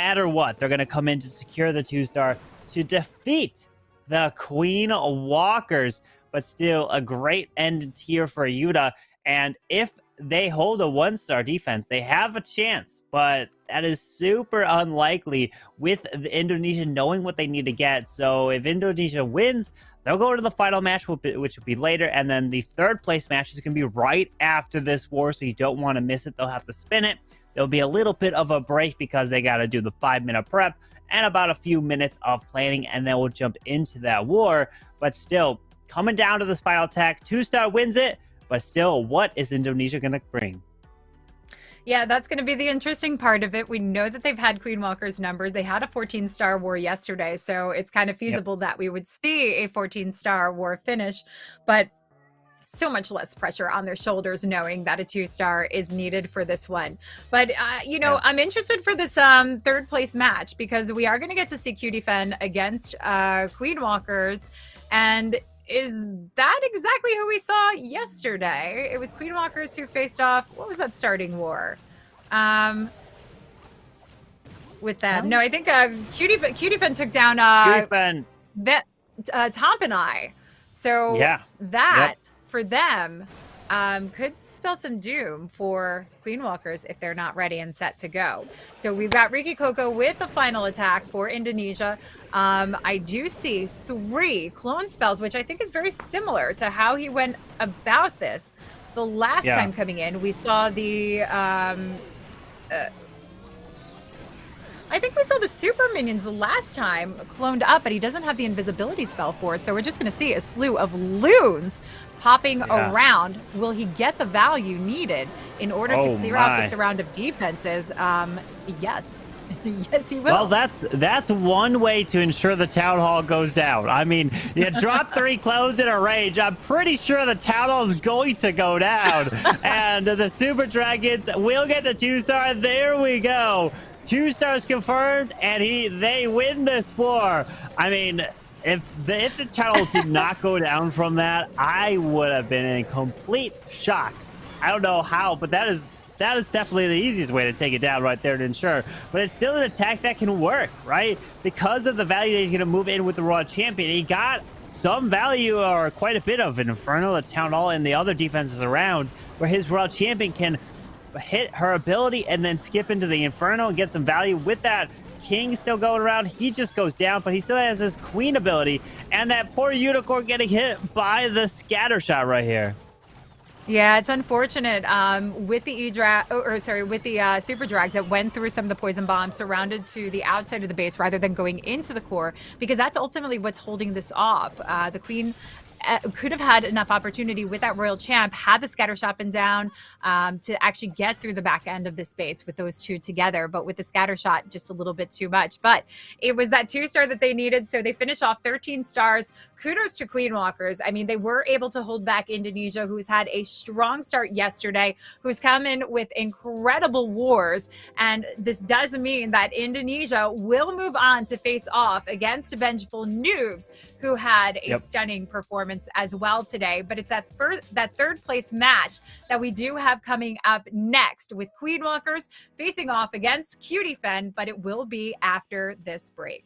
matter what, they're going to come in to secure the 2-star to defeat the Queen Walkers. But still, a great end here for Yuta. And if they hold a 1-star defense, they have a chance, but that is super unlikely with the Indonesia knowing what they need to get. So if Indonesia wins, they'll go to the final match, which will be later, and then the 3rd place match is going to be right after this war, so you don't want to miss it. They'll have to spin it. There'll be a little bit of a break because they got to do the 5-minute prep and about a few minutes of planning, and then we'll jump into that war. But still, coming down to this final attack, 2-star wins it. But still, what is Indonesia going to bring? Yeah, that's going to be the interesting part of it. We know that they've had Queen Walker's numbers. They had a 14-star war yesterday, so it's kind of feasible that we would see a 14-star war finish. But so much less pressure on their shoulders knowing that a 2-star is needed for this one. But, I'm interested for this 3rd place match because we are going to get to see QDFen against Queen Walkers. And is that exactly who we saw yesterday? It was Queen Walkers who faced off. What was that starting war? With them. No, I think QDFen took down Tomp and I. So that for them could spell some doom for Queen Walkers if they're not ready and set to go. So we've got Riki Coco with the final attack for Indonesia. I do see 3 clone spells, which I think is very similar to how he went about this. The last time coming in, we saw the I think we saw the super minions the last time cloned up, but he doesn't have the invisibility spell for it. So we're just going to see a slew of loons popping around. Will he get the value needed in order to clear out the surround of defenses? Yes. Yes, he will. Well, that's one way to ensure the town hall goes down. I mean, you drop 3 clones in a rage, I'm pretty sure the town hall is going to go down. And the Super Dragons will get the 2-star. There we go. 2 stars confirmed, and they win this war. I mean, if the title did not go down from that, I would have been in complete shock. I don't know how, but that is definitely the easiest way to take it down right there to ensure. But it's still an attack that can work, right? Because of the value that he's going to move in with the Royal Champion, he got some value, or quite a bit of an Inferno, the Town Hall, and the other defenses around, where his Royal Champion can hit her ability and then skip into the Inferno and get some value. With that King still going around, he just goes down, but he still has his Queen ability, and that poor Unicorn getting hit by the scatter shot right here. Yeah, it's unfortunate with the Super Drags that went through some of the poison bombs surrounded to the outside of the base rather than going into the core, because that's ultimately what's holding this off. The Queen could have had enough opportunity with that Royal Champ, had the scatter shot been down, to actually get through the back end of this base with those 2 together. But with the scatter shot, just a little bit too much. But it was that 2-star that they needed. So they finish off 13 stars. Kudos to Queen Walkers. I mean, they were able to hold back Indonesia, who's had a strong start yesterday, who's come in with incredible wars. And this does mean that Indonesia will move on to face off against Vengeful Noobs, who had a stunning performance as well today. But it's that 3rd place match that we do have coming up next, with Queen Walkers facing off against QDFen, but it will be after this break.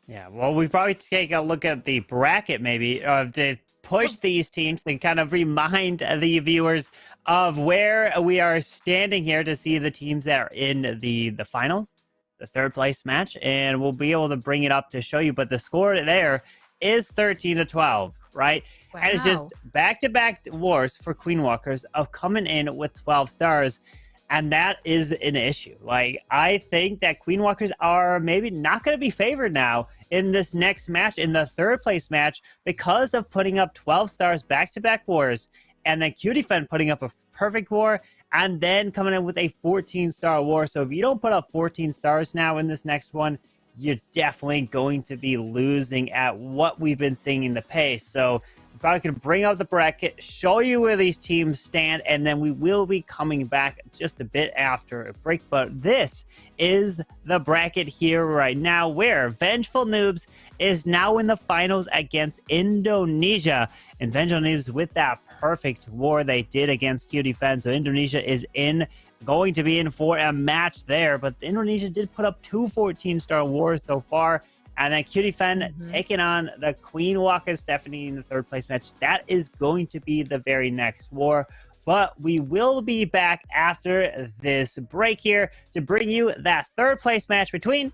Yeah, well, we probably take a look at the bracket maybe to push these teams and kind of remind the viewers of where we are standing here to see the teams that are in the finals, the 3rd place match, and we'll be able to bring it up to show you. But the score there is 13-12, right? Wow. And it's just back-to-back wars for Queen Walkers of coming in with 12 stars, and that is an issue. Like, I think that Queen Walkers are maybe not going to be favored now in this next match, in the 3rd place match, because of putting up 12 stars back-to-back wars, and then QDFen putting up a perfect war, and then coming in with a 14-star war. So if you don't put up 14 stars now in this next one, you're definitely going to be losing at what we've been seeing in the pace. So I'm probably going to bring up the bracket, show you where these teams stand, and then we will be coming back just a bit after a break. But this is the bracket here right now, where Vengeful Noobs is now in the finals against Indonesia. And Vengeful Noobs with that perfect war they did against QDFen. So Indonesia is in going to be in for a match there. But Indonesia did put up 2 14-star wars so far. And then Cutie Fen taking on the Queen Walker Stephanie in the third place match. That is going to be the very next war. But we will be back after this break here to bring you that third place match between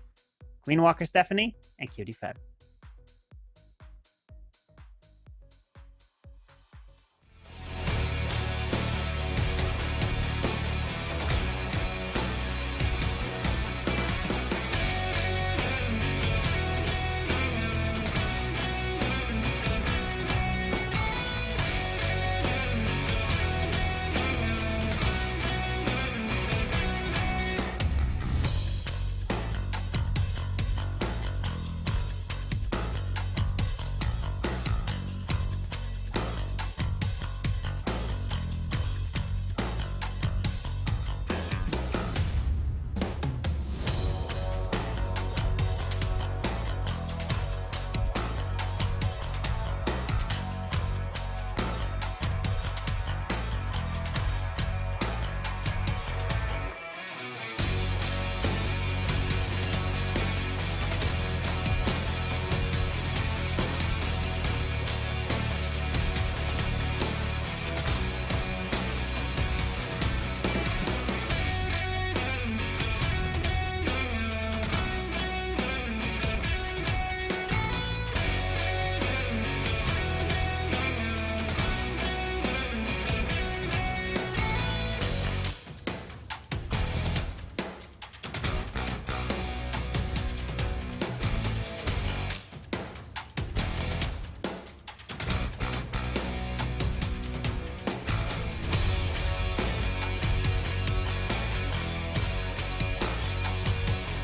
Queen Walker Stephanie and Cutie Fen.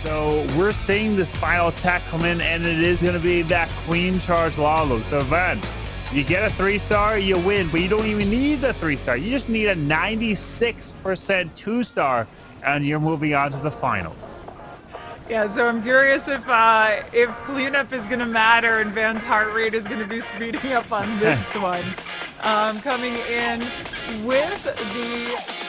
So we're seeing this final attack come in, and it is going to be that Queen Charge Lalo. So Ven, you get a 3-star, you win, but you don't even need the 3-star. You just need a 96% 2-star, and you're moving on to the finals. Yeah, so I'm curious if cleanup is going to matter and Van's heart rate is going to be speeding up on this one. Coming in with the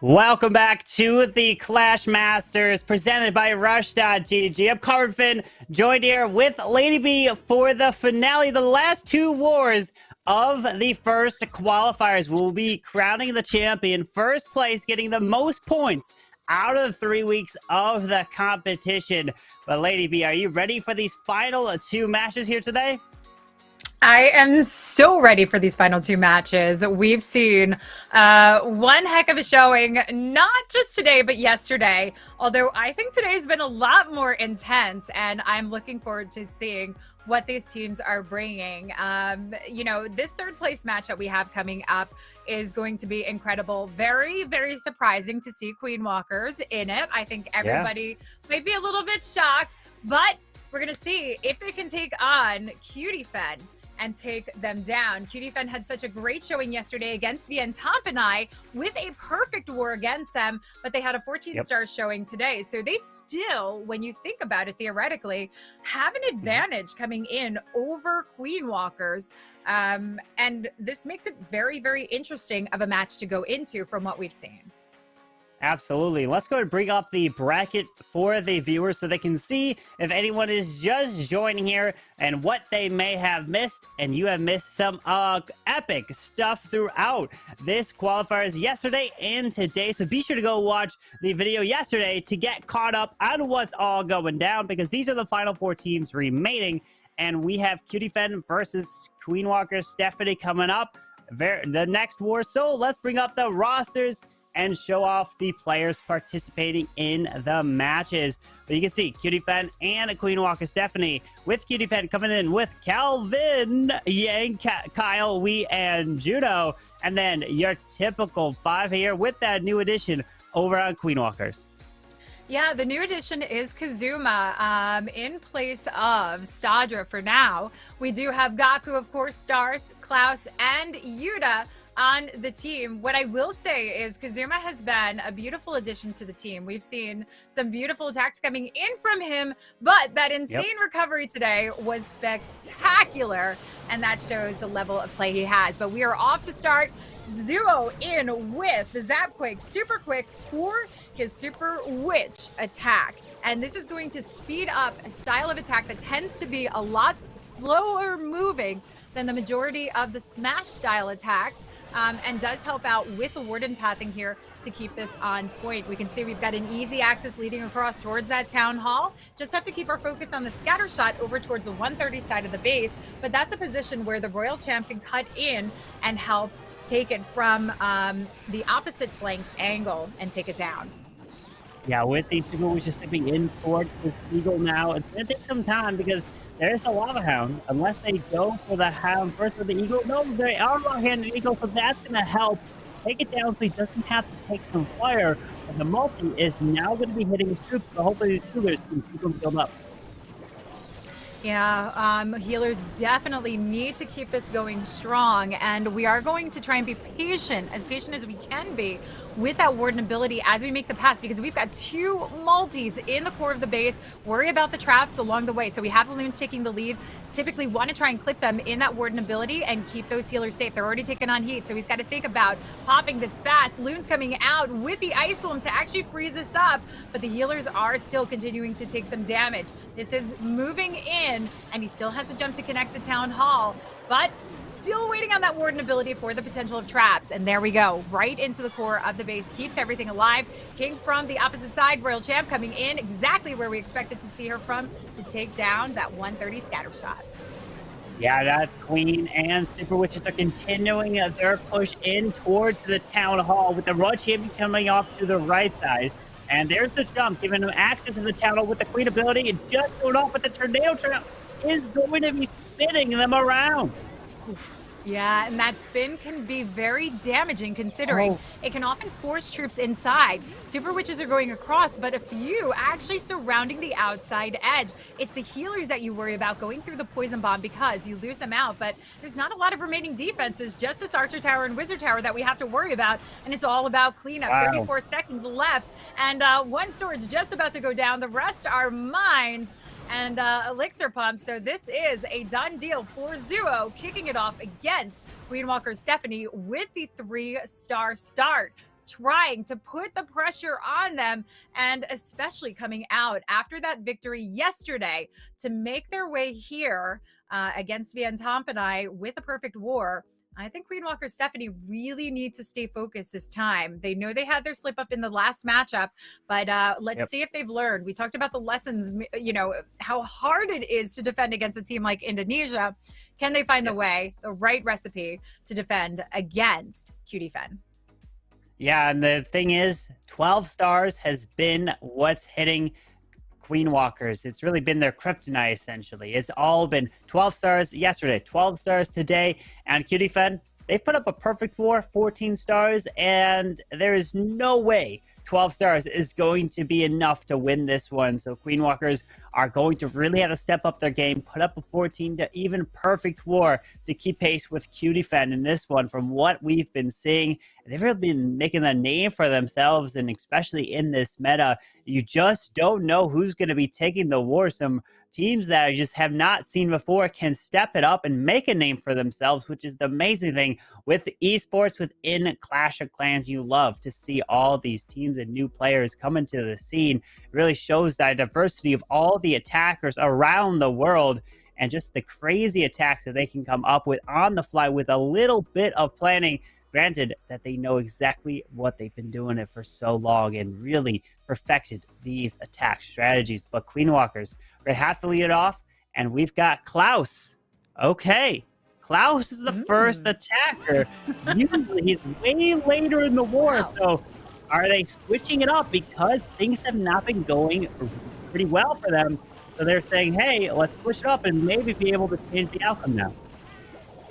Welcome back to the Clash Masters presented by Rush.gg. I'm Carbon, joined here with Lady B for the finale, the last two wars of the first qualifiers. We'll be crowning the champion, first place, getting the most points out of 3 weeks of the competition. But Lady B, are you ready for these final two matches here today? I am so ready for these final two matches. We've seen one heck of a showing, not just today, but yesterday. Although I think today's been a lot more intense, and I'm looking forward to seeing what these teams are bringing. You know, this third place match that we have coming up is going to be incredible. Very, very surprising to see Queen Walkers in it. I think everybody might be a little bit shocked, but we're going to see if they can take on Cutifen and take them down. Cutifen had such a great showing yesterday against Vienne Tampanai with a perfect war against them, but they had a 14-star showing today. So they still, when you think about it theoretically, have an advantage coming in over Queen Walkers. And this makes it very, very interesting of a match to go into from what we've seen. Absolutely. Let's go and bring up the bracket for the viewers so they can see if anyone is just joining here and what they may have missed. And you have missed some epic stuff throughout this qualifiers yesterday and today. So be sure to go watch the video yesterday to get caught up on what's all going down, because these are the final four teams remaining. And we have Cutifen versus Queen Walker Stephanie coming up, the next war. So let's bring up the rosters and show off the players participating in the matches. But you can see Cutifen and Queen Walker Stephanie, with Cutifen coming in with Calvin, Yang, Kyle, Wee, and Judo. And then your typical five here with that new addition over on Queen Walkers. Yeah, the new addition is Kazuma in place of Stadra for now. We do have Gaku, of course, Stars, Klaus, and Yuta on the team. What I will say is Kazuma has been a beautiful addition to the team. We've seen some beautiful attacks coming in from him, but that insane recovery today was spectacular, and that shows the level of play he has. But we are off to start. Zero in with the Zapquake super quick for his Super Witch attack. And this is going to speed up a style of attack that tends to be a lot slower moving than the majority of the smash style attacks, and does help out with the Warden pathing here to keep this on point. We can see we've got an easy access leading across towards that Town Hall. Just have to keep our focus on the scatter shot over towards the 130 side of the base, but that's a position where the Royal Champ can cut in and help take it from the opposite flank angle and take it down. Yeah, with the Super Witch just stepping in towards this Eagle now, it's going to take some time because there's the Lava Hound. Unless they go for the Hound first or the Eagle. No, they are long-handed Eagle, so that's going to help take it down so he doesn't have to take some fire. And the multi is now going to be hitting his troops, so hopefully these Cougars can keep them build up. Yeah, healers definitely need to keep this going strong, and we are going to try and be patient as we can be with that Warden ability as we make the pass, because we've got two multis in the core of the base. Worry about the traps along the way. So we have the Loons taking the lead. Typically want to try and clip them in that Warden ability and keep those healers safe. They're already taking on heat, so he's got to think about popping this fast. Loons coming out with the Ice Golem to actually freeze this up, but the healers are still continuing to take some damage. This is moving in, and he still has a jump to connect the Town Hall, but still waiting on that Warden ability for the potential of traps. And there we go, right into the core of the base, keeps everything alive. King from the opposite side, Royal Champ coming in exactly where we expected to see her from to take down that 130 scatter shot. Yeah, that Queen and Super Witches are continuing their push in towards the Town Hall, with the Royal Champion coming off to the right side. And there's the jump, giving them access to the Town Hall with the Queen ability, and just going off with the Tornado Trap is going to be spinning them around. Yeah, and that spin can be very damaging, considering it can often force troops inside. Super Witches are going across, but a few actually surrounding the outside edge. It's the healers that you worry about going through the Poison Bomb, because you lose them out, but there's not a lot of remaining defenses, just this Archer Tower and Wizard Tower that we have to worry about, and it's all about cleanup. 34 seconds left, and one sword's just about to go down. The rest are mines and elixir pumps. So this is a done deal for Zuo, kicking it off against Queen Walker Stephanie with the 3-star start. trying to put the pressure on them, and especially coming out after that victory yesterday to make their way here against Van Tompenai with a perfect war. I think Queen Walker Stephanie really need to stay focused this time. They know they had their slip up in the last matchup, but let's see if they've learned. We talked about the lessons, you know, how hard it is to defend against a team like Indonesia. Can they find the way, the right recipe to defend against QT Yeah, and the thing is, 12 stars has been what's hitting Queen Walkers. It's really been their kryptonite, essentially. It's all been 12 stars yesterday, 12 stars today, and QT, they've put up a perfect war, 14 stars, and there is no way 12 stars is going to be enough to win this one. So Queen Walkers are going to really have to step up their game, put up a 14 to even perfect war to keep pace with QT in this one. From what we've been seeing, they've really been making a name for themselves, and especially in this meta, you just don't know who's going to be taking the war. Some teams that I just have not seen before can step it up and make a name for themselves, which is the amazing thing with esports within Clash of Clans. You love to see all these teams and new players come into the scene. It really shows that diversity of all the attackers around the world and just the crazy attacks that they can come up with on the fly with a little bit of planning. Granted that they know exactly what they've been doing it for so long and really perfected these attack strategies. But Queen Walkers, we're going to have to lead it off, and we've got Klaus. Okay, Klaus is the first attacker. Usually he's way later in the war, so are they switching it up because things have not been going pretty well for them? So they're saying, hey, let's switch it up and maybe be able to change the outcome now.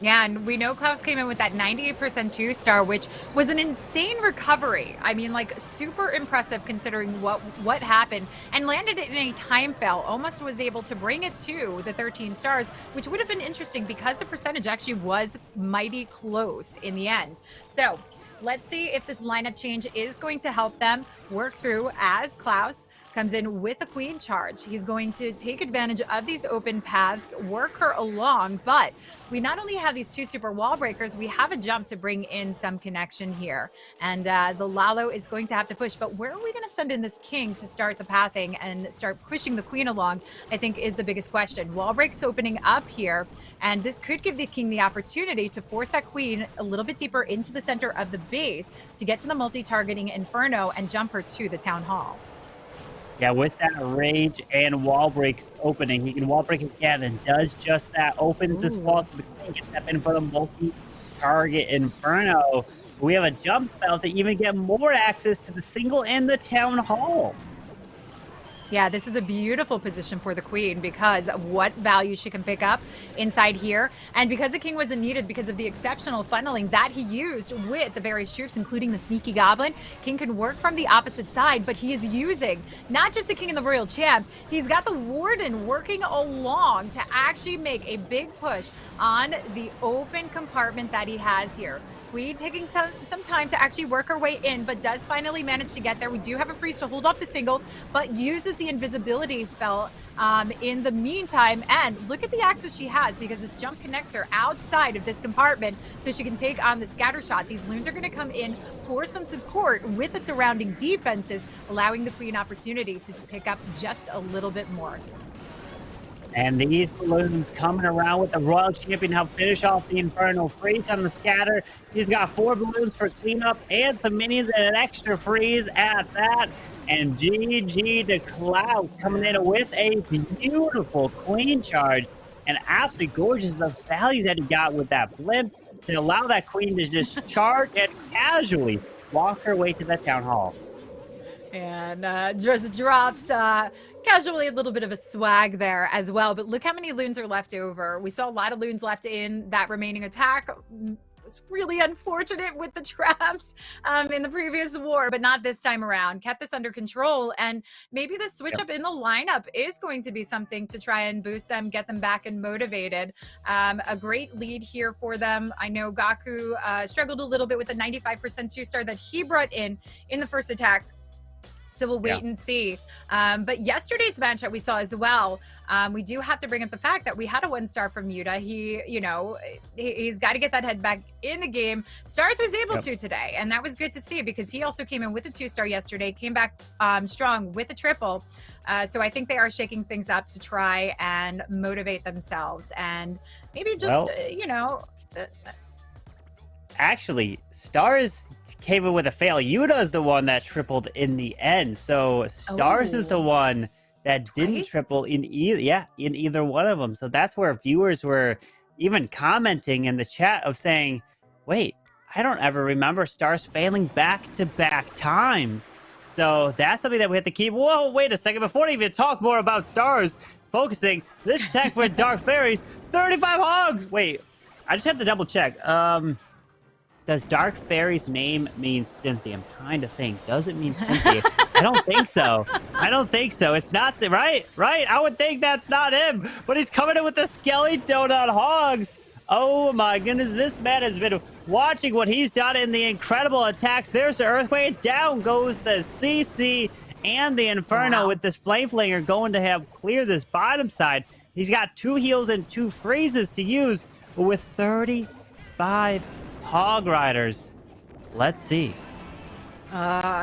Yeah, and we know Klaus came in with that 98% 2-star, which was an insane recovery. I mean, like, super impressive considering what happened, and landed it in a time fail. Almost was able to bring it to the 13 stars, which would have been interesting because the percentage actually was mighty close in the end. So let's see if this lineup change is going to help them work through as Klaus comes in with a queen charge. He's going to take advantage of these open paths, work her along, but we not only have these two super wall breakers, we have a jump to bring in some connection here. And the Lalo is going to have to push, but where are we going to send in this king to start the pathing and start pushing the queen along, I think is the biggest question. Wall breaks opening up here, and this could give the king the opportunity to force that queen a little bit deeper into the center of the base to get to the multi-targeting Inferno and jump her to the town hall. Yeah, with that rage and wall breaks opening, he can wall break again and does just that. Opens his wall so the queen can step in for the multi-target Inferno. We have a jump spell to even get more access to the single and the town hall. Yeah, this is a beautiful position for the queen because of what value she can pick up inside here. And because the king wasn't needed because of the exceptional funneling that he used with the various troops, including the sneaky goblin, king can work from the opposite side, but he is using not just the king and the royal champ, he's got the warden working along to actually make a big push on the open compartment that he has here. Queen taking some time to actually work her way in, but does finally manage to get there. We do have a freeze to hold off the single, but uses the invisibility spell in the meantime. And look at the access she has because this jump connects her outside of this compartment so she can take on the scatter shot. These loons are going to come in for some support with the surrounding defenses, allowing the queen opportunity to pick up just a little bit more. And these balloons coming around with the Royal Champion help finish off the Inferno. Freeze on the scatter. He's got 4 balloons for cleanup and some minions and an extra freeze at that. And GG to Klaus coming in with a beautiful queen charge. And absolutely gorgeous the value that he got with that blimp to allow that queen to just charge and casually walk her way to the town hall. And just drops casually a little bit of a swag there as well. But look how many loons are left over. We saw a lot of loons left in that remaining attack. It's really unfortunate with the traps in the previous war, but not this time around. Kept this under control, and maybe the switch up in the lineup is going to be something to try and boost them, get them back and motivated. A great lead here for them. I know Gaku struggled a little bit with the 95% 2-star that he brought in the first attack. So we'll wait and see. But yesterday's match that we saw as well, we do have to bring up the fact that we had a 1-star from Yuta. He's got to get that head back in the game. Stars was able to today, and that was good to see because he also came in with a 2-star yesterday, came back strong with a triple. So I think they are shaking things up to try and motivate themselves and maybe just, Actually, Stars came in with a fail. Yuta is the one that tripled in the end. So Stars is the one that didn't triple in either one of them. So that's where viewers were even commenting in the chat of saying, wait, I don't ever remember Stars failing back-to-back times. So that's something that we have to keep. Whoa, wait a second. Before I even talk more about Stars focusing, this tech with Dark Fairies, 35 hogs. Wait, I just have to double check. Does Dark Fairy's name mean Cynthia? I'm trying to think. Does it mean Cynthia? I don't think so. I don't think so. It's not, right? I would think that's not him. But he's coming in with the Skelly Donut Hogs. Oh my goodness. This man has been watching what he's done in the incredible attacks. There's the Earthquake. Down goes the CC and the Inferno with this Flame Flinger going to have clear this bottom side. He's got 2 heals and 2 freezes to use with 35 Hog Riders. Let's see.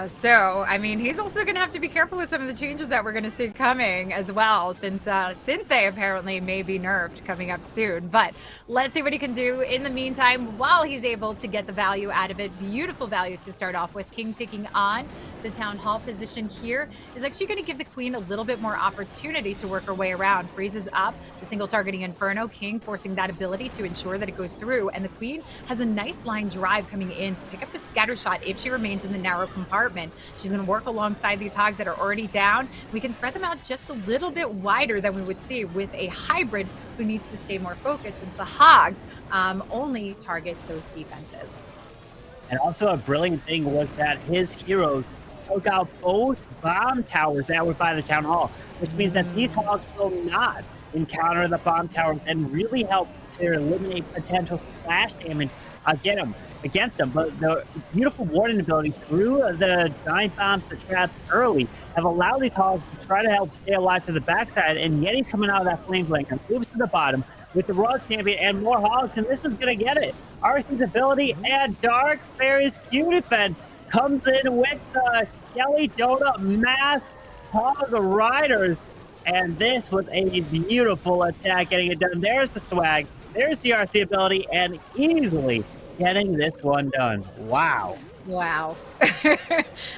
So, I mean, he's also going to have to be careful with some of the changes that we're going to see coming as well, since Synthé apparently may be nerfed coming up soon. But let's see what he can do in the meantime while he's able to get the value out of it. Beautiful value to start off with. King taking on the Town Hall position here is actually going to give the Queen a little bit more opportunity to work her way around. Freezes up the single targeting Inferno. King forcing that ability to ensure that it goes through. And the Queen has a nice line drive coming in to pick up the scatter shot if she remains in the narrow compartment. She's going to work alongside these hogs that are already down. We can spread them out just a little bit wider than we would see with a hybrid who needs to stay more focused, since the hogs only target those defenses. And also a brilliant thing was that his heroes took out both bomb towers that were by the Town Hall, which means that these hogs will not encounter the bomb towers and really help to eliminate potential splash damage against them. But the beautiful warning ability through the giant bombs, the traps early, have allowed these hogs to try to help stay alive to the backside. And Yeti's coming out of that flame flanker, moves to the bottom with the Royal Champion and more hogs, and this is going to get it. RC's ability and Dark Fairy's Q defend comes in with the Skelly Donut Mass Hog Riders. And this was a beautiful attack, getting it done. There's the swag, there's the RC ability, and easily getting this one done. Wow.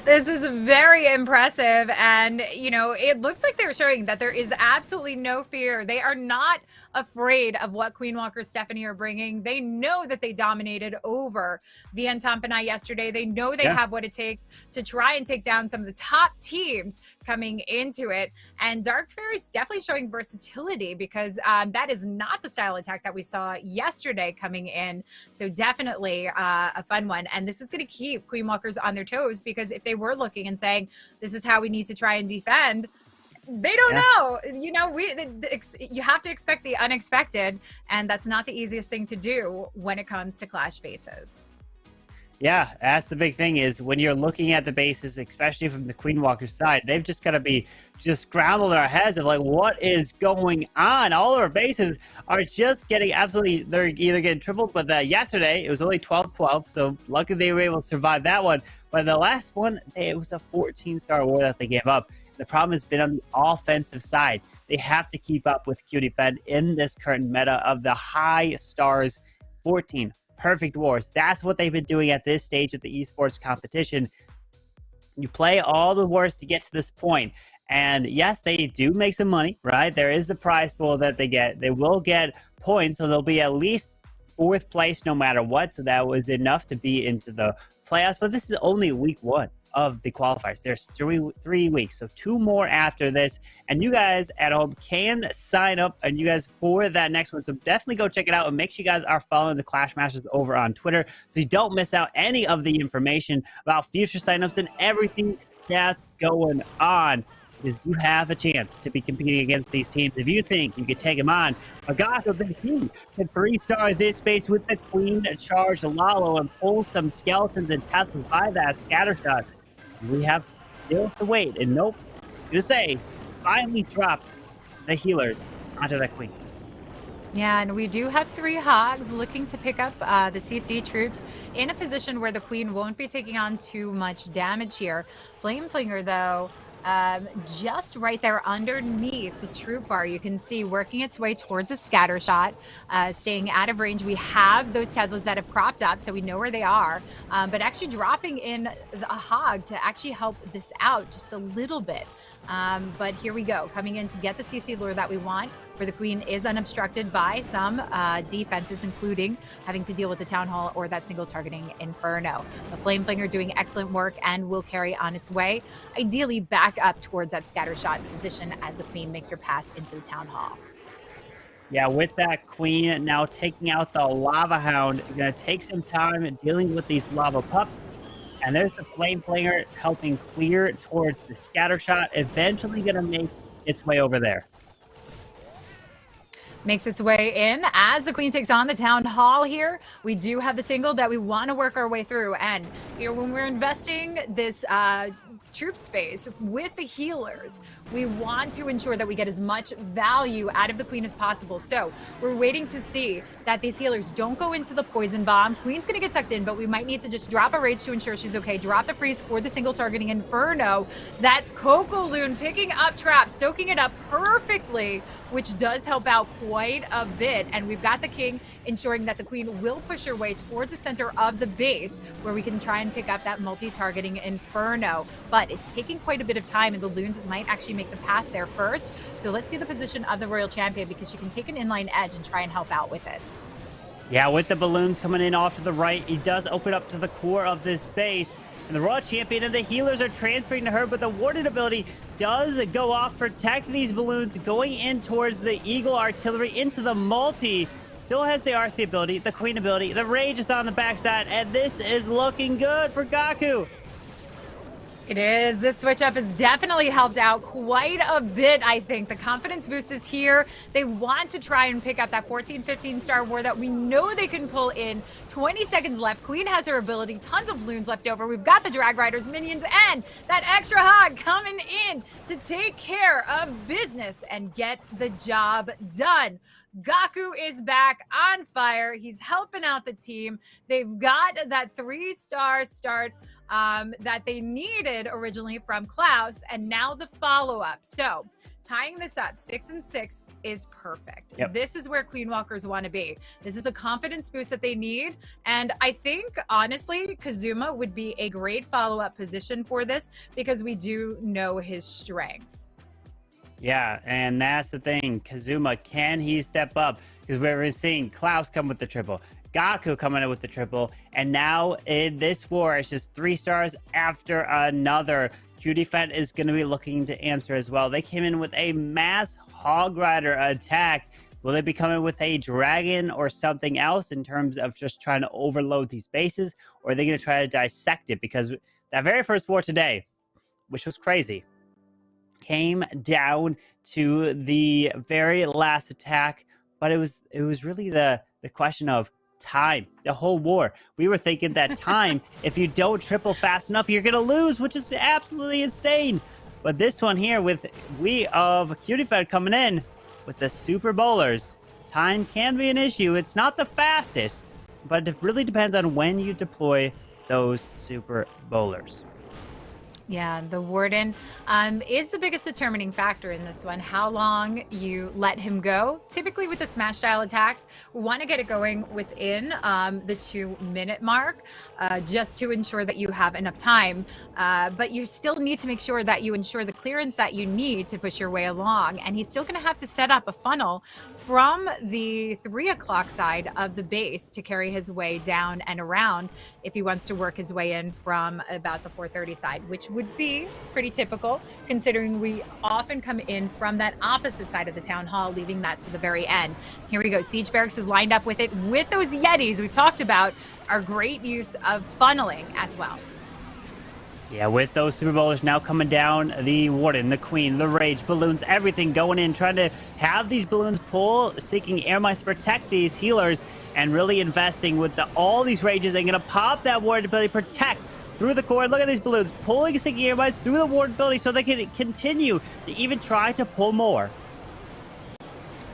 This is very impressive. And, it looks like they're showing that there is absolutely no fear. They are not afraid of what Queen Walker Stephanie are bringing. They know that they dominated over Vian Tampanai yesterday. They know they have what it takes to try and take down some of the top teams coming into it. And Dark Fairy's definitely showing versatility, because that is not the style attack that we saw yesterday coming in. So definitely a fun one. And this is going to keep Queen Walkers on their toes, because if they were looking and saying, this is how we need to try and defend, they don't know. You have to expect the unexpected, and that's not the easiest thing to do when it comes to Clash bases. Yeah, that's the big thing, is when you're looking at the bases, especially from the Queen Walker side, they've just got to be just scrambled their heads of like, what is going on? All of our bases are just getting absolutely, they're either getting tripled, but yesterday it was only 12-12, so luckily they were able to survive that one. But the last one, it was a 14-star war that they gave up. The problem has been on the offensive side. They have to keep up with Q defend in this current meta of the high stars, 14 perfect wars. That's what they've been doing at this stage of the esports competition. You play all the wars to get to this point. And yes, they do make some money, right? There is the prize pool that they get. They will get points, so they'll be at least 4th place no matter what. So that was enough to be into the playoffs. But this is only week 1 of the qualifiers. There's three weeks, so 2 more after this, and you guys at home can sign up and you guys for that next one. So definitely go check it out, and make sure you guys are following the Clash Masters over on Twitter so you don't miss out any of the information about future signups and everything that's going on. Is you have a chance to be competing against these teams. If you think you could take them on, Agato Big Team can 3-star this space with the Queen Charge Lalo and pull some skeletons and test them by that scatter shot. We have Still have to wait. And nope. Gonna say, finally dropped the healers onto that queen. Yeah, and we do have 3 hogs looking to pick up the CC troops in a position where the queen won't be taking on too much damage here. Flameflinger, though, just right there underneath the troop bar, you can see working its way towards a scatter shot, staying out of range. We have those Teslas that have cropped up, so we know where they are, but actually dropping in a hog to actually help this out just a little bit. But here we go, coming in to get the CC lure that we want, where the queen is unobstructed by some defenses, including having to deal with the town hall or that single targeting inferno. The Flameflinger doing excellent work and will carry on its way, ideally back up towards that scatter shot position as the queen makes her pass into the town hall. Yeah, with that queen now taking out the lava hound, gonna take some time dealing with these lava pups. And there's the Flameflinger helping clear towards the scatter shot, eventually gonna make its way over there. Makes its way in as the queen takes on the town hall here. We do have the single that we want to work our way through. And here, when we're investing this troop space with the healers, we want to ensure that we get as much value out of the queen as possible. So we're waiting to see that these healers don't go into the poison bomb. Queen's going to get sucked in, but we might need to just drop a rage to ensure she's okay. Drop the freeze for the single targeting inferno. That Coco Loon picking up traps, soaking it up perfectly, which does help out quite a bit. And we've got the king ensuring that the queen will push her way towards the center of the base, where we can try and pick up that multi-targeting inferno. But it's taking quite a bit of time, and the loons might actually make the pass there first. So let's see the position of the royal champion, because she can take an inline edge and try and help out with it. Yeah, with the balloons coming in off to the right, he does open up to the core of this base. And the royal champion and the healers are transferring to her, but the warden ability does go off, protect these balloons, going in towards the eagle artillery into the multi. Still has the RC ability, the queen ability, the rage is on the backside, and this is looking good for Gaku. It is. This switch up has definitely helped out quite a bit, I think. The confidence boost is here. They want to try and pick up that 14, 15 star war that we know they can pull in. 20 seconds left. Queen has her ability. Tons of loons left over. We've got the drag riders, minions, and that extra hog coming in to take care of business and get the job done. Gaku is back on fire. He's helping out the team. They've got that 3-star start that they needed originally from Klaus, and now the follow-up. So tying this up, 6 and 6 is perfect. Yep. This is where Queen Walkers want to be. This is a confidence boost that they need. And I think, honestly, Kazuma would be a great follow-up position for this, because we do know his strength. Yeah, and that's the thing. Kazuma, can he step up? Because we're seeing Klaus come with the triple, Gaku coming in with the triple, and now in this war, it's just 3 stars after another. QDefend is going to be looking to answer as well. They came in with a mass Hog Rider attack. Will they be coming with a dragon or something else in terms of just trying to overload these bases? Or are they going to try to dissect it? Because that very first war today, which was crazy, came down to the very last attack, but it was really the question of time. The whole war, we were thinking that time, if you don't triple fast enough, you're gonna lose, which is absolutely insane. But this one here, with we of QDefend coming in with the super bowlers, time can be an issue. It's not the fastest, but it really depends on when you deploy those super bowlers. Yeah, the warden is the biggest determining factor in this one. How long you let him go. Typically with the smash style attacks, we want to get it going within the 2-minute mark, just to ensure that you have enough time. But you still need to make sure that you ensure the clearance that you need to push your way along. And he's still going to have to set up a funnel from the 3 o'clock side of the base to carry his way down and around if he wants to work his way in from about the 4:30 side, which would be pretty typical, considering we often come in from that opposite side of the town hall, leaving that to the very end. Here we go. Siege Barracks is lined up with it, with those Yetis we've talked about, are great use of funneling as well. Yeah, with those super bowlers now coming down, the warden, the queen, the rage, balloons, everything going in, trying to have these balloons pull, seeking air mines to protect these healers, and really investing with all these rages. They're going to pop that warden ability, protect through the core. Look at these balloons pulling Sinking Airmines through the ward ability so they can continue to even try to pull more.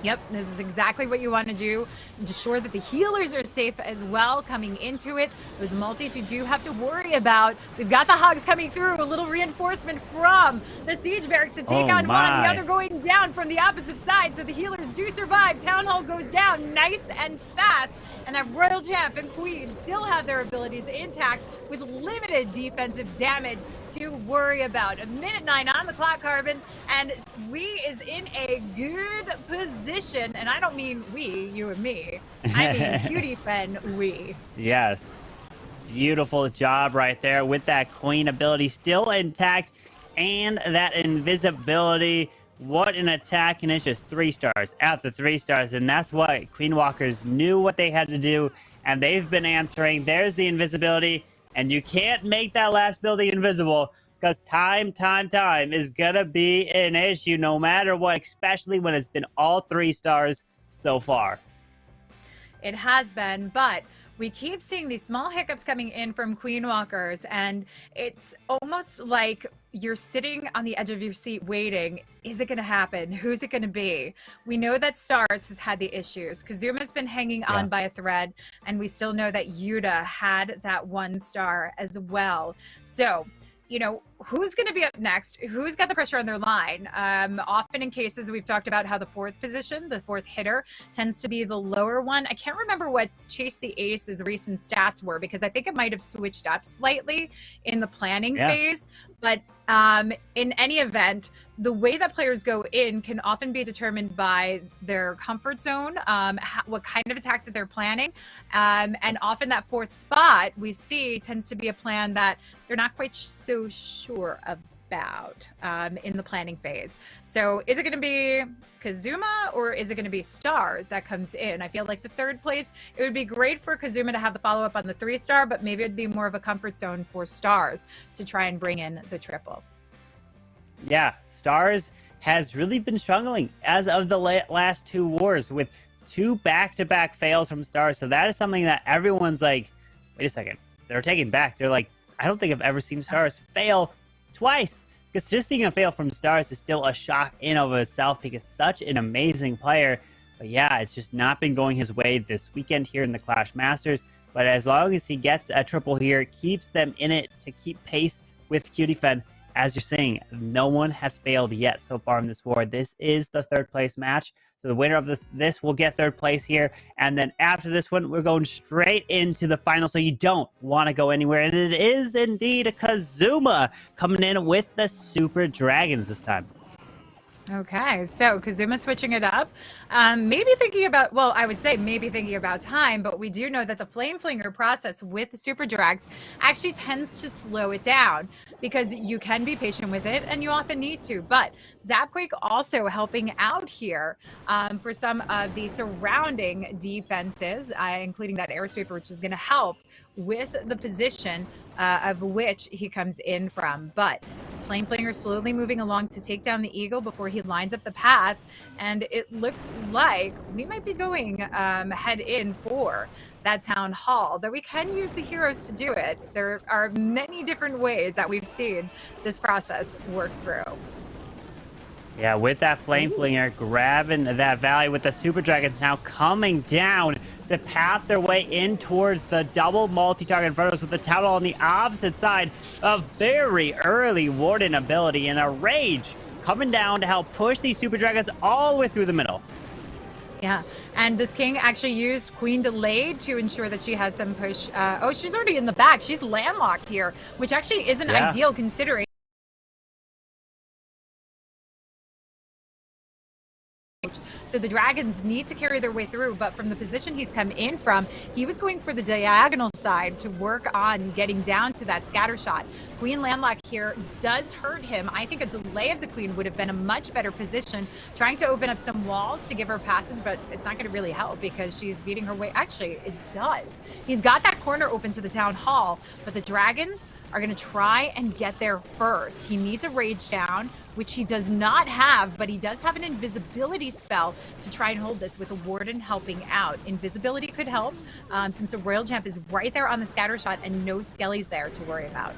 Yep, this is exactly what you want to do. Ensure that the healers are safe as well coming into it. Those multis you do have to worry about. We've got the hogs coming through. A little reinforcement from the siege barracks to take on one. The other going down from the opposite side. So the healers do survive. Town Hall goes down nice and fast. And that Royal Champ and Queen still have their abilities intact with limited defensive damage to worry about. 1:09 on the clock, Carbon, and we is in a good position. And I don't mean we, you and me. I mean Cutifen, we. Yes. Beautiful job right there with that Queen ability still intact and that invisibility. What an attack, and it's just 3 stars after 3 stars, and that's what Queen Walkers knew what they had to do, and they've been answering. There's the invisibility, and you can't make that last building invisible because time is gonna be an issue no matter what, especially when it's been all 3 stars so far. It has been, but we keep seeing these small hiccups coming in from Queen Walkers, and it's almost like you're sitting on the edge of your seat waiting. Is it going to happen? Who's it going to be? We know that Stars has had the issues. Kazuma's been hanging on by a thread, and we still know that Yuta had that 1 star as well. So, you know, who's going to be up next? Who's got the pressure on their line? Often in cases, we've talked about how the 4th position, the 4th hitter, tends to be the lower one. I can't remember what Chase the Ace's recent stats were because I think it might have switched up slightly in the planning phase. But in any event, the way that players go in can often be determined by their comfort zone, what kind of attack that they're planning. And often that 4th spot we see tends to be a plan that they're not quite so sure about in the planning phase. So is it going to be Kazuma or is it going to be Stars that comes in? I feel like the 3rd place, it would be great for Kazuma to have the follow-up on the 3 star, but maybe it'd be more of a comfort zone for Stars to try and bring in the triple. Yeah, Stars has really been struggling as of the last 2 wars with 2 back-to-back fails from Stars. So that is something that everyone's like, wait a second, they're taking back. They're like, I don't think I've ever seen Stars fail twice. Because just seeing a fail from Stars is still a shock in of itself because such an amazing player. But yeah, it's just not been going his way this weekend here in the Clash Masters. But as long as he gets a triple here, keeps them in it to keep pace with Cutifen, as you're saying, no one has failed yet so far in this war. This is the 3rd place match. So the winner of this will get 3rd place here. And then after this one, we're going straight into the final. So you don't want to go anywhere. And it is indeed a Kazuma coming in with the Super Dragons this time. Okay, so Kazuma switching it up. Maybe thinking about, well, I would say maybe thinking about time, but we do know that the Flame Flinger process with the Super Drags actually tends to slow it down because you can be patient with it and you often need to. But Zapquake also helping out here for some of the surrounding defenses, including that Air Sweeper, which is going to help with the position of which he comes in from. But this Flame Flinger slowly moving along to take down the Eagle before he lines up the path, and it looks like we might be going head in for that Town Hall, though we can use the heroes to do it. There are many different ways that we've seen this process work through. Yeah, with that Flame Flinger grabbing that valley with the Super Dragons now coming down to path their way in towards the double multi-target Infernos with the Town Hall on the opposite side. A very early Warden ability and a Rage coming down to help push these Super Dragons all the way through the middle. Yeah, and this King actually used Queen Delayed to ensure that she has some push. Oh, she's already in the back. She's landlocked here, which actually isn't ideal considering. So the Dragons need to carry their way through, but from the position he's come in from, he was going for the diagonal side to work on getting down to that scatter shot. Queen landlock here does hurt him. I think a delay of the Queen would have been a much better position, trying to open up some walls to give her passes, but it's not going to really help because she's beating her way. Actually, it does. He's got that that corner open to the Town Hall, but the Dragons are going to try and get there first. He needs a Rage down, which he does not have, but he does have an invisibility spell to try and hold this with a Warden helping out. Invisibility could help since a Royal Champ is right there on the scatter shot and no Skellies there to worry about.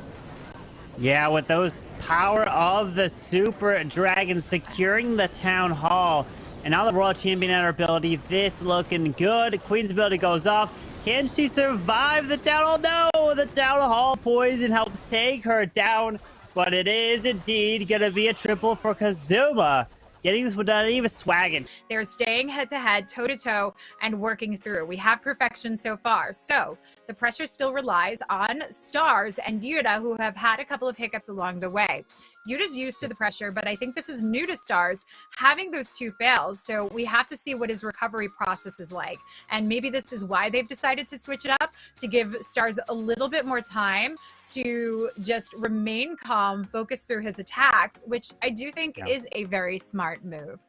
Yeah, with those power of the Super Dragons securing the Town Hall, and now the Royal Champion and her ability, this looking good. Queen's ability goes off. Can she survive the Town Hall? No, the Town Hall poison helps take her down, but it is indeed going to be a triple for Kazuma. Getting this without even swagging. They're staying head-to-head, toe-to-toe, and working through. We have perfection so far. So the pressure still relies on Stars and Yuta, who have had a couple of hiccups along the way. Yuta's used to the pressure, but I think this is new to Stars, having those two fails. So we have to see what his recovery process is like. And maybe this is why they've decided to switch it up, to give Stars a little bit more time to just remain calm, focus through his attacks, which I do think is a very smart move.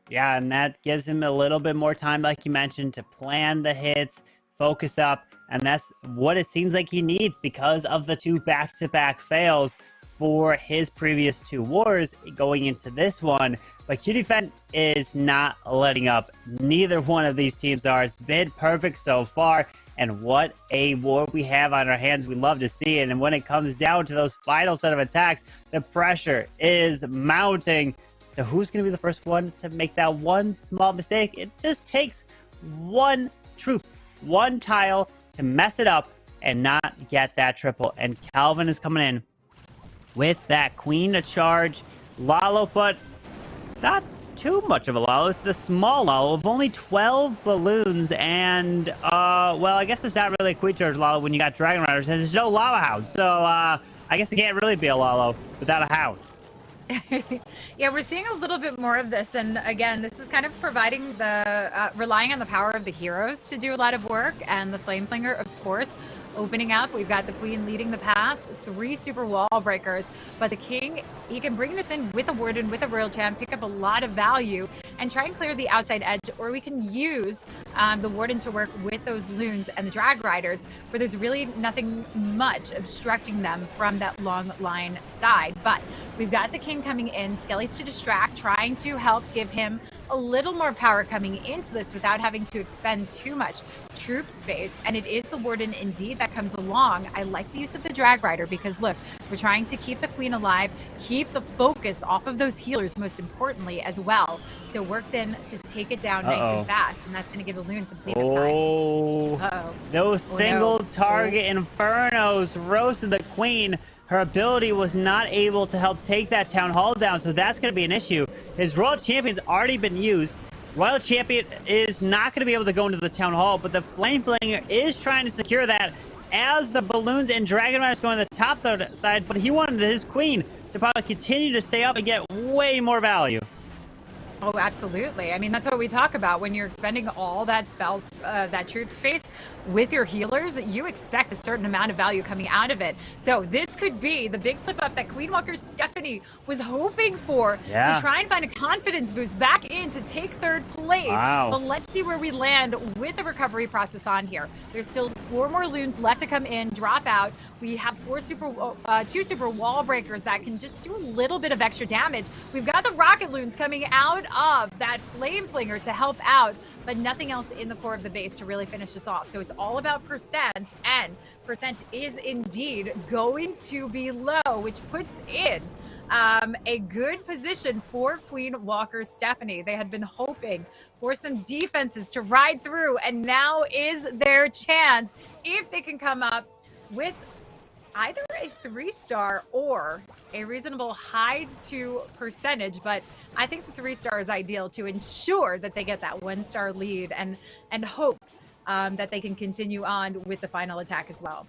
Yeah, and that gives him a little bit more time, like you mentioned, to plan the hits, focus up, and that's what it seems like he needs because of the two back-to-back fails for his previous two wars going into this one. But QDFN is not letting up. Neither one of these teams are. It's been perfect so far. And what a war we have on our hands. We love to see it. And when it comes down to those final set of attacks, the pressure is mounting. So who's going to be the first one to make that one small mistake? It just takes one troop, one tile to mess it up and not get that triple. And Calvin is coming in with that Queen to charge Lalo, but it's not too much of a Lalo. It's the small Lalo of only 12 balloons, and well, I guess it's not really a Queen charge Lalo when you got Dragon Riders, and there's no Lava Hound, so I guess it can't really be a Lalo without a Hound. Yeah, we're seeing a little bit more of this, and again, this is kind of providing the relying on the power of the heroes to do a lot of work, and the Flameflinger, of course, opening up. We've got the Queen leading the path, 3 super wall breakers, but the King, he can bring this in with a Warden, with a Royal Champ, pick up a lot of value, and try and clear the outside edge, or we can use the Warden to work with those Loons and the Drag Riders, where there's really nothing much obstructing them from that long line side. But we've got the King coming in, Skellies to distract, trying to help give him a little more power coming into this without having to expend too much troop space. And it is the Warden indeed that comes along. I like the use of the Drag Rider because look, we're trying to keep the Queen alive, keep the focus off of those healers most importantly as well. So works in to take it down nice and fast, and that's going to give the Loon some cleanup time. Those single target Infernos roasted the Queen. Her ability was not able to help take that Town Hall down, so that's going to be an issue. His Royal Champion's already been used. Royal Champion is not going to be able to go into the Town Hall, but the Flameflinger is trying to secure that as the Balloons and Dragon Riders go on the top side, but he wanted his Queen to probably continue to stay up and get way more value. Oh, absolutely. I mean, that's what we talk about. When you're expending all that spells, that troop space with your healers, you expect a certain amount of value coming out of it. So this could be the big slip up that Queen Walker Stephanie was hoping for to try and find a confidence boost back in to take 3rd place. But let's see where we land with the recovery process on here. There's still 4 more Loons left to come in, drop out. We have 2 super wall breakers that can just do a little bit of extra damage. We've got the Rocket Loons coming out of that Flameflinger to help out, but nothing else in the core of the base to really finish this off. So it's all about percent, and percent is indeed going to be low, which puts in a good position for Queen Walker Stephanie. They had been hoping for some defenses to ride through, and now is their chance if they can come up with either a 3-star or a reasonable high 2 percentage, but I think the 3-star is ideal to ensure that they get that 1-star lead and hope that they can continue on with the final attack as well.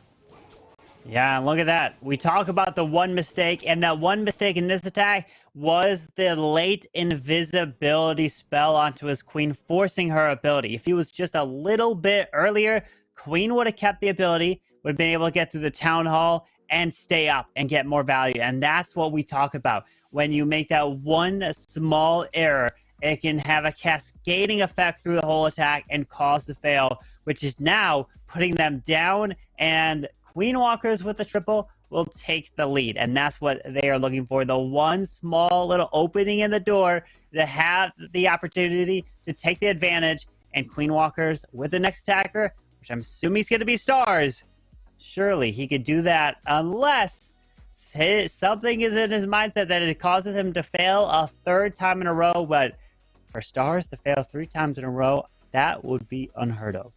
Yeah, look at that. We talk about the one mistake, and that one mistake in this attack was the late invisibility spell onto his Queen, forcing her ability. If he was just a little bit earlier, Queen would have kept the ability, would have been able to get through the Town Hall and stay up and get more value. And that's what we talk about. When you make that one small error it can have a cascading effect through the whole attack and cause the fail, which is now putting them down, and Queen Walkers with the triple will take the lead. And that's what they are looking for. The one small little opening in the door to have the opportunity to take the advantage. And Queen Walkers with the next attacker, which I'm assuming is going to be Stars, surely he could do that unless something is in his mindset that it causes him to fail a third time in a row. But for Stars to fail 3 times in a row, that would be unheard of.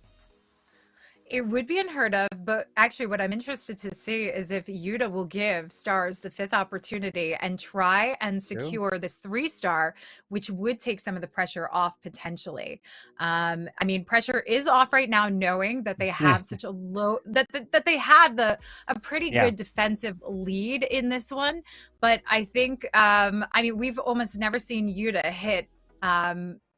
It would be unheard of, but actually what I'm interested to see is if Yuta will give Stars the 5th opportunity and try and secure this 3-star, which would take some of the pressure off potentially. I mean, pressure is off right now, knowing that they have such a low, that they have a pretty good defensive lead in this one. But I think, I mean, we've almost never seen Yuta hit,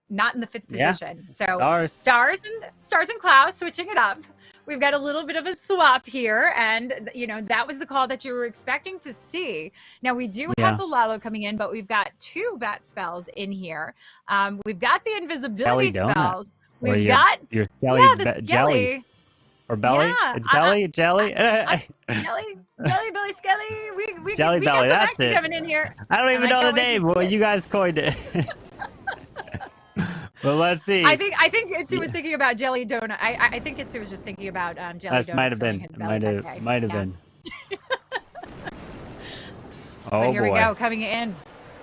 not in the 5th position. So Stars and Klaus switching it up. We've got a little bit of a swap here, and you know that was the call that you were expecting to see. Now we do have the Lalo coming in, but we've got 2 bat spells in here. We've got the invisibility spells. We've got your the jelly or belly. Yeah, It's belly, jelly. Jelly, Billy, Skelly. We Jelly we belly. got some That's action it. coming in here. I don't even know the can't wait to name. see Well, it. you guys coined it. Well, let's see. I think Itsu was thinking about jelly donut. I think Itsu was just thinking about jelly donuts. Might have been. His belly that day. Might have Yeah. been. But Oh here boy. we go, coming in.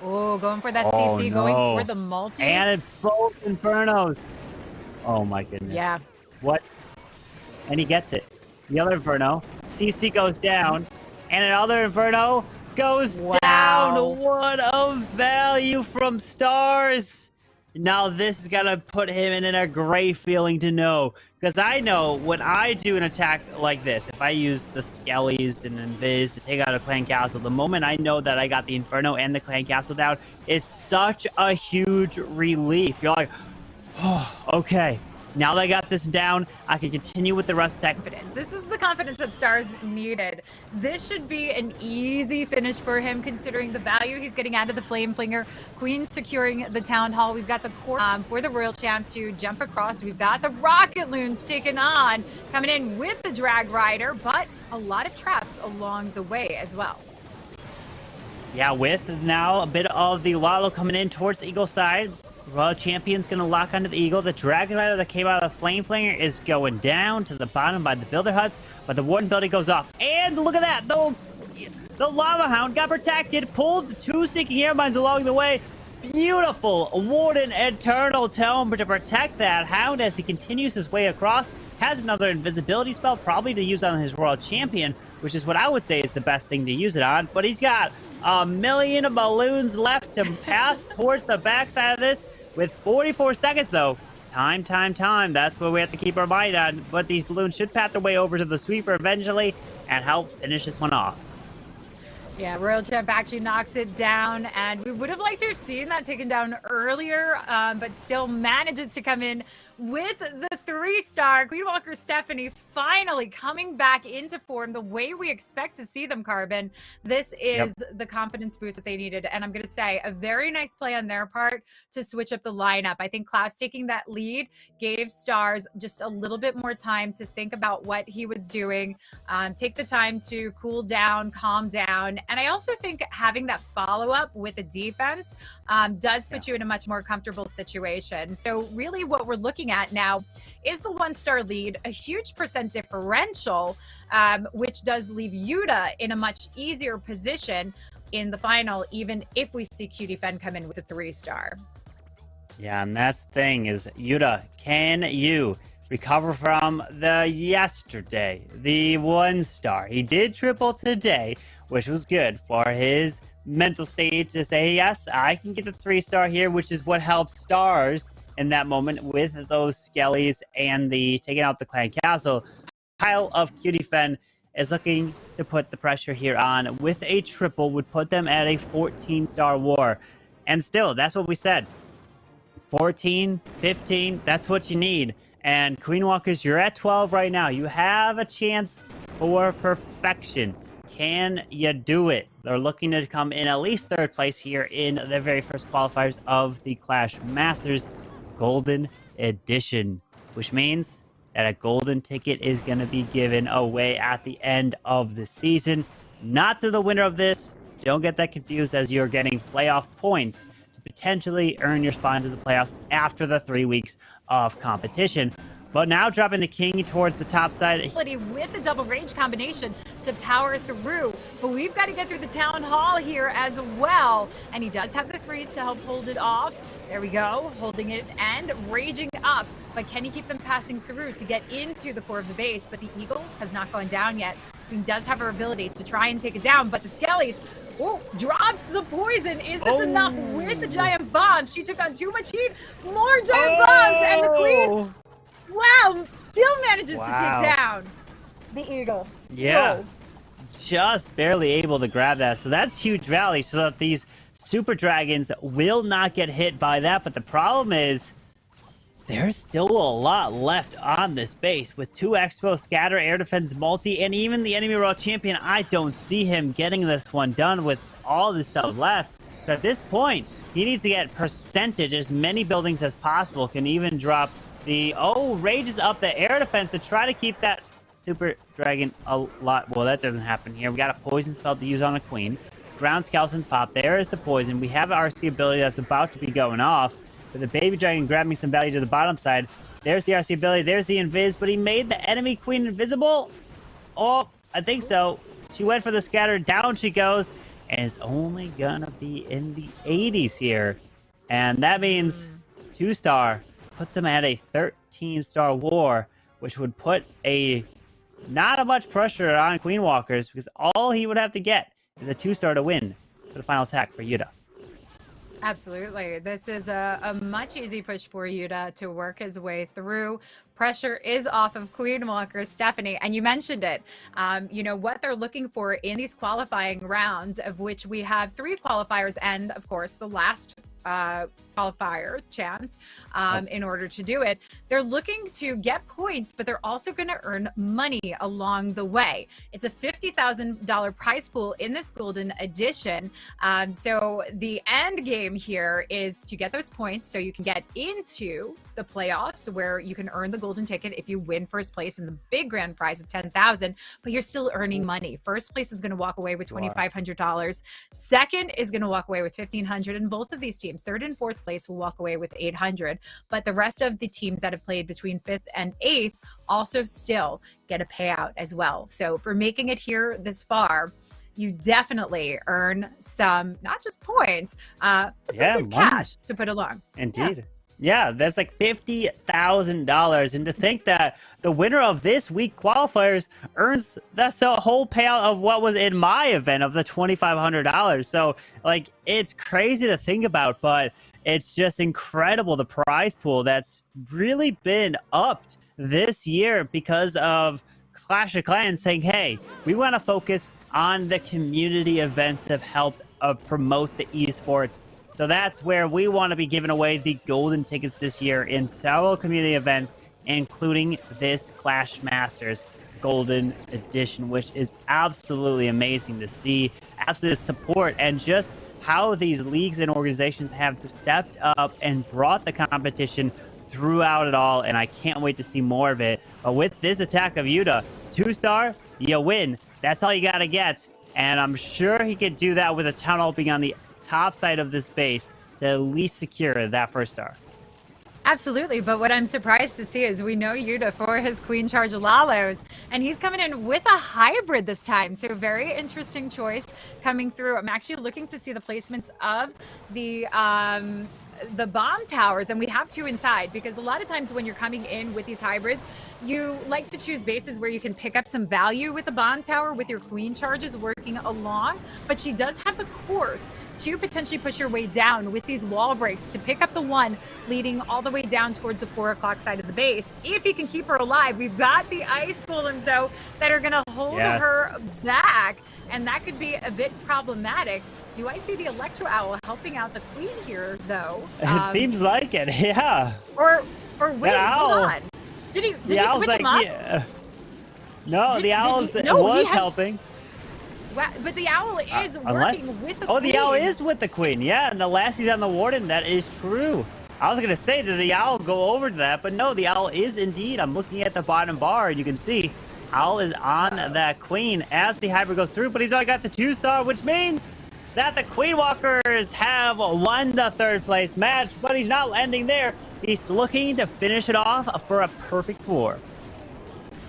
Oh, going for that Oh, CC, no. going for the multi. And it's both Infernos. Oh my goodness. Yeah. What? And he gets it. The other Inferno. CC goes down. And another Inferno goes down. What a value from Stars. Now this is going to put him in a great feeling to know. Because I know when I do an attack like this, if I use the Skellies and Invis to take out a Clan Castle, the moment I know that I got the Inferno and the Clan Castle down, it's such a huge relief. You're like, oh, okay. Now that I got this down, I can continue with the rest of the Confidence. This is the confidence that Stars needed. This should be an easy finish for him, considering the value he's getting out of the Flame Flinger. Queen securing the Town Hall. We've got the court for the Royal Champ to jump across. We've got the Rocket Loons taken on, coming in with the Drag Rider, but a lot of traps along the way as well. Yeah, with now a bit of the Lalo coming in towards the Eagle side. Royal Champion's going to lock onto the Eagle. The Dragon Rider that came out of the Flame Flinger is going down to the bottom by the Builder Huts, but the Warden building goes off. And look at that! The Lava Hound got protected, pulled 2 Seeking Airmines along the way. Beautiful Warden Eternal Tome to protect that Hound as he continues his way across. Has another invisibility spell, probably to use on his Royal Champion, which is what I would say is the best thing to use it on. But he's got a million balloons left to path towards the backside of this with 44 seconds, though. Time. That's what we have to keep our mind on. But these balloons should path their way over to the sweeper eventually and help finish this one off. Yeah, Royal Champ actually knocks it down, and we would have liked to have seen that taken down earlier, but still manages to come in with the 3-star. Queen Walker Stephanie finally coming back into form the way we expect to see them, Carbon. This is the confidence boost that they needed, and I'm going to say a very nice play on their part to switch up the lineup. I think Klaus taking that lead gave Stars just a little bit more time to think about what he was doing, take the time to cool down, calm down. And I also think having that follow-up with the defense does put you in a much more comfortable situation. So really what we're looking at now is the 1-star lead, a huge percent differential, which does leave Yuta in a much easier position in the final, even if we see Cutie Fen come in with a 3-star. Yeah, and that's the thing is, Yuta, can you recover from the yesterday, the 1-star? He did triple today, which was good for his mental state to say, yes, I can get the 3-star here, which is what helps Stars in that moment with those Skellies and the taking out the Clan Castle. Pile of Cutie Fen is looking to put the pressure here on with a triple, would put them at a 14-star war. And still, that's what we said. 14, 15, that's what you need. And Queen Walkers, you're at 12 right now. You have a chance for perfection. Can you do it? They're looking to come in at least third place here in the very first qualifiers of the Clash Masters Golden Edition, which means that a golden ticket is going to be given away at the end of the season. Not to the winner of this. Don't get that confused, as you're getting playoff points to potentially earn your spot into the playoffs after the 3 weeks of competition. But now dropping the king towards the top side. With the double range combination to power through. But we've got to get through the town hall here as well. And he does have the freeze to help hold it off. There we go, holding it and raging up. But can he keep them passing through to get into the core of the base? But the Eagle has not gone down yet. He does have her ability to try and take it down, but the Skellies, drops the poison. Is this enough with the giant bomb? She took on too much heat. More giant bombs, and the Queen, wow, still manages to take down the Eagle. Yeah, just barely able to grab that. So that's huge rally, so that these Super Dragons will not get hit by that. But the problem is, there's still a lot left on this base. With 2 Expo, Scatter, Air Defense, Multi, and even the enemy Raw Champion, I don't see him getting this one done with all this stuff left. So at this point, he needs to get percentage, as many buildings as possible. Can even drop the, rages up the Air Defense to try to keep that Super Dragon a lot. Well, that doesn't happen here. We got a Poison Spell to use on a Queen. Ground Skeletons pop. There is the Poison. We have our RC ability that's about to be going off. With the Baby Dragon grabbing some value to the bottom side. There's the RC ability. There's the Invis, but he made the enemy Queen invisible. Oh, I think so. She went for the Scatter. Down she goes. And it's only gonna be in the 80s here. And that means 2-star puts him at a 13-star war, which would put not a much pressure on Queen Walkers, because all he would have to get is a 2-star to win for the final attack for Yuta. Absolutely. This is a much easy push for Yuta to work his way through. Pressure is off of Queen Walker, Stephanie, and you mentioned it. What they're looking for in these qualifying rounds, of which we have 3 qualifiers and, of course, the last qualifier chance in order to do it. They're looking to get points, but they're also going to earn money along the way. It's a $50,000 prize pool in this Golden Edition. So the end game here is to get those points so you can get into the playoffs, where you can earn the golden ticket if you win first place in the big grand prize of $10,000, but you're still earning money. First place is going to walk away with $2,500. Second is going to walk away with $1,500, and both of these teams, third and fourth place, will walk away with $800. But the rest of the teams that have played between 5th and 8th also still get a payout as well. So for making it here this far, you definitely earn some, not just points, but some good cash to put along. Indeed. Yeah, that's like $50,000. And to think that the winner of this week qualifiers earns that's a whole payout of what was in my event of the $2,500. So, like, it's crazy to think about, but it's just incredible, the prize pool that's really been upped this year because of Clash of Clans saying, hey, we want to focus on the community events that have helped promote the esports. So that's where we want to be giving away the golden tickets this year in several community events, including this Clash Masters Golden Edition, which is absolutely amazing to see. Absolute support, and just how these leagues and organizations have stepped up and brought the competition throughout it all, and I can't wait to see more of it. But with this attack of Yuta, 2-star, you win. That's all you gotta get. And I'm sure he could do that with a Town Hall being on the top side of this base to at least secure that 1-star. Absolutely, but what I'm surprised to see is we know Yuta for his Queen Charge Lalos, and he's coming in with a hybrid this time. So very interesting choice coming through. I'm actually looking to see the placements of the bomb towers, and we have 2 inside, because a lot of times when you're coming in with these hybrids, you like to choose bases where you can pick up some value with the bomb tower with your Queen Charges working along, but she does have the course to potentially push your way down with these wall breaks to pick up the one leading all the way down towards the 4 o'clock side of the base. If you can keep her alive, we've got the ice golems though that are going to hold her back, and that could be a bit problematic. Do I see the Electro Owl helping out the Queen here, though? It seems like it, yeah. Or wait, hold on. Did he switch him up? Yeah. No, the Owls was helping. Wow, but the owl is unless, working with the oh, queen. the owl is with the queen. Yeah, and the last he's on the warden. That is true. I was gonna say, did the owl go over to that? But no, the owl is indeed. I'm looking at the bottom bar, and you can see owl is on that queen as the hybrid goes through. But he's already got the 2-star, which means that the Queen Walkers have won the 3rd place match. But he's not ending there. He's looking to finish it off for a perfect war.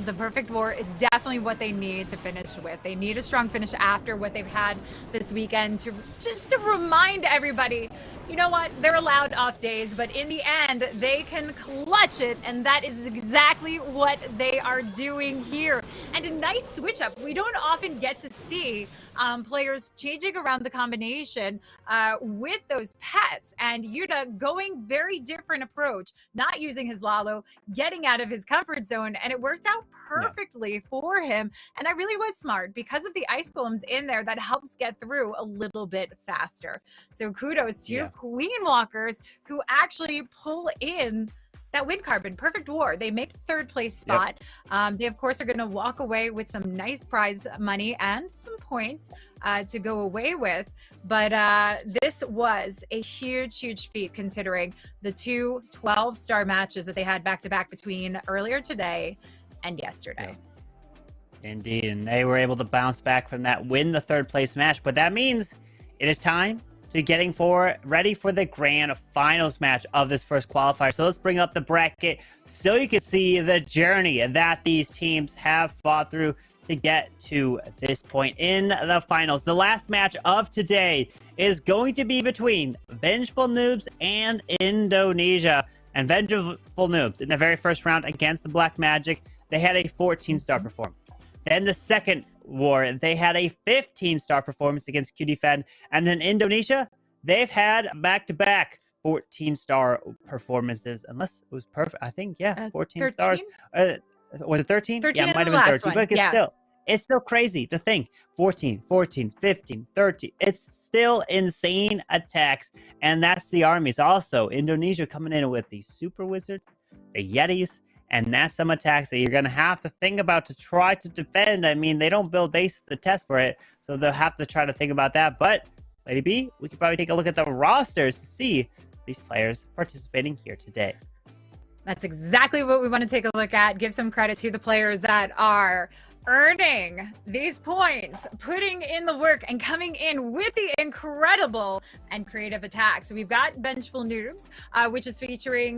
The perfect war is definitely what they need to finish with. They need a strong finish after what they've had this weekend to just to remind everybody, you know what, they're allowed off days, but in the end, they can clutch it, and that is exactly what they are doing here. And a nice switch up. We don't often get to see players changing around the combination with those pets, and Yuta going very different approach, not using his Lalo, getting out of his comfort zone, and it worked out perfectly for him. And that really was smart because of the ice golems in there that helps get through a little bit faster. So kudos to Queen Walkers who actually pull in that win carbon. Perfect war. They make the 3rd place spot. They of course are going to walk away with some nice prize money and some points to go away with. But this was a huge feat considering the 2 12-star matches that they had back to back between earlier today and yesterday. Indeed, and they were able to bounce back from that, win the 3rd place match. But that means it is time to getting ready for the grand finals match of this first qualifier. So let's bring up the bracket so you can see the journey that these teams have fought through to get to this point in the finals. The last match of today is going to be between Vengeful Noobs and Indonesia. And Vengeful Noobs in the very first round against the Black Magic, they had a 14-star performance. Then the second war, they had a 15-star performance against QD Fed. And then Indonesia, they've had back-to-back 14-star performances. Unless it was perfect. I think, 14 13? stars. Was it 13? 13 yeah, it might in have the been 13. last one, But it's still crazy to think. 14, 14, 15, 13. It's still insane attacks. And that's the armies. Also, Indonesia coming in with the Super Wizards, the Yetis, and that's some attacks that you're going to have to think about to try to defend. I mean, they don't build bases to test for it, so they'll have to try to think about that. But, Lady B, we could probably take a look at the rosters to see these players participating here today. That's exactly what we want to take a look at. Give some credit to the players that are earning these points, putting in the work, and coming in with the incredible and creative attacks. So we've got Vengeful Noobs, which is featuring